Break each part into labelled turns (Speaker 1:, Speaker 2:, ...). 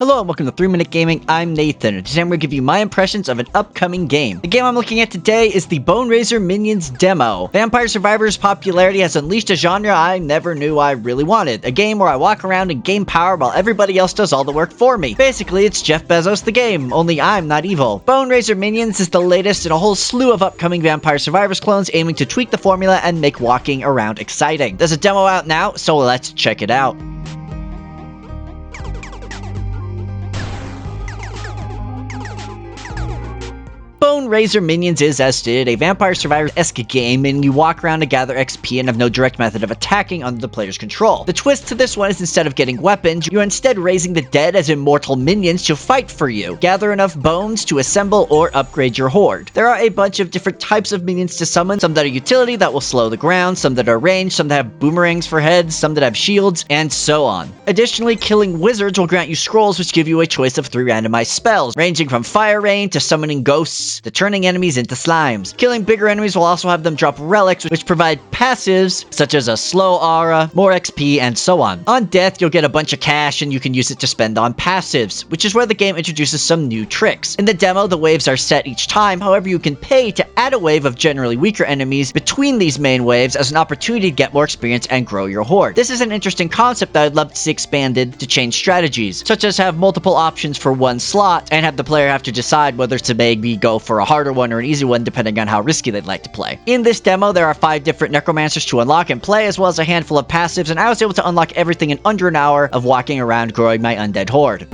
Speaker 1: Hello and welcome to 3 Minute Gaming. I'm Nathan, and today I'm going to give you my impressions of an upcoming game. The game I'm looking at today is the Boneraiser Minions demo. Vampire Survivors' popularity has unleashed a genre I never knew I really wanted. A game where I walk around and gain power while everybody else does all the work for me. Basically, it's Jeff Bezos the game, only I'm not evil. Boneraiser Minions is the latest in a whole slew of upcoming Vampire Survivors clones aiming to tweak the formula and make walking around exciting. There's a demo out now, so let's check it out. Boneraiser Minions is, as stated, a Vampire Survivor-esque game, and you walk around to gather XP and have no direct method of attacking under the player's control. The twist to this one is instead of getting weapons, you're instead raising the dead as immortal minions to fight for you. Gather enough bones to assemble or upgrade your horde. There are a bunch of different types of minions to summon, some that are utility that will slow the ground, some that are ranged, some that have boomerangs for heads, some that have shields, and so on. Additionally, killing wizards will grant you scrolls which give you a choice of 3 randomized spells, ranging from fire rain to summoning ghosts, to turning enemies into slimes. Killing bigger enemies will also have them drop relics, which provide passives, such as a slow aura, more XP, and so on. On death, you'll get a bunch of cash, and you can use it to spend on passives, which is where the game introduces some new tricks. In the demo, the waves are set each time, however you can pay to add a wave of generally weaker enemies between these main waves as an opportunity to get more experience and grow your horde. This is an interesting concept that I'd love to see expanded to change strategies, such as have multiple options for one slot, and have the player have to decide whether to maybe go for a harder one or an easy one depending on how risky they'd like to play. In this demo, there are 5 different necromancers to unlock and play, as well as a handful of passives, and I was able to unlock everything in under an hour of walking around growing my undead horde.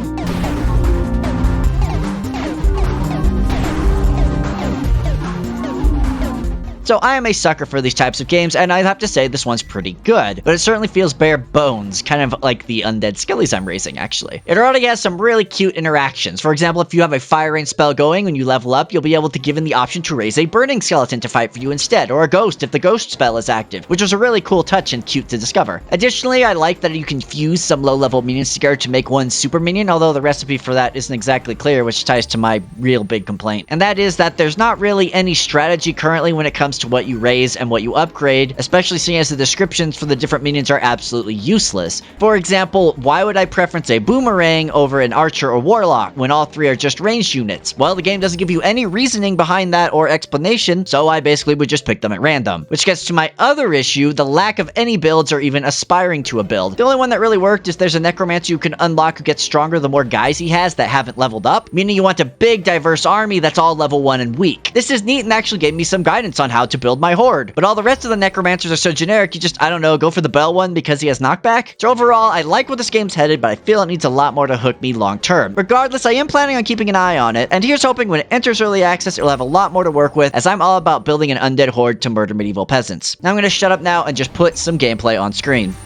Speaker 1: So I am a sucker for these types of games, and I'd have to say this one's pretty good, but it certainly feels bare bones, kind of like the undead skellies I'm raising, actually. It already has some really cute interactions. For example, if you have a fire rain spell going when you level up, you'll be able to given the option to raise a burning skeleton to fight for you instead, or a ghost if the ghost spell is active, which was a really cool touch and cute to discover. Additionally, I like that you can fuse some low-level minions together to make one super minion, although the recipe for that isn't exactly clear, which ties to my real big complaint. And that is that there's not really any strategy currently when it comes to what you raise and what you upgrade, especially seeing as the descriptions for the different minions are absolutely useless. For example, why would I preference a boomerang over an archer or warlock when all 3 are just ranged units? Well, the game doesn't give you any reasoning behind that or explanation, so I basically would just pick them at random. Which gets to my other issue, the lack of any builds or even aspiring to a build. The only one that really worked is there's a necromancer you can unlock who gets stronger the more guys he has that haven't leveled up, meaning you want a big diverse army that's all level 1 and weak. This is neat and actually gave me some guidance on how to build my horde, but all the rest of the necromancers are so generic, you just, I don't know, go for the bell one because he has knockback. So overall, I like where this game's headed, but I feel it needs a lot more to hook me long term. Regardless, I am planning on keeping an eye on it, and here's hoping when it enters early access, it will have a lot more to work with, as I'm all about building an undead horde to murder medieval peasants. Now I'm gonna shut up now and just put some gameplay on screen.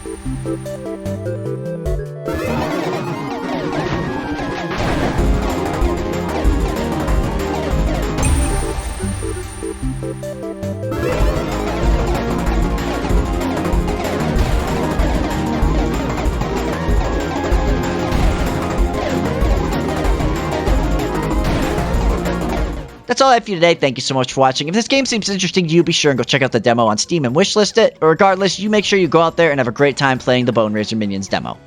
Speaker 1: That's all I have for you today. Thank you so much for watching. If this game seems interesting to you, be sure and go check out the demo on Steam and wishlist it. But regardless, you make sure you go out there and have a great time playing the Boneraiser Minions demo.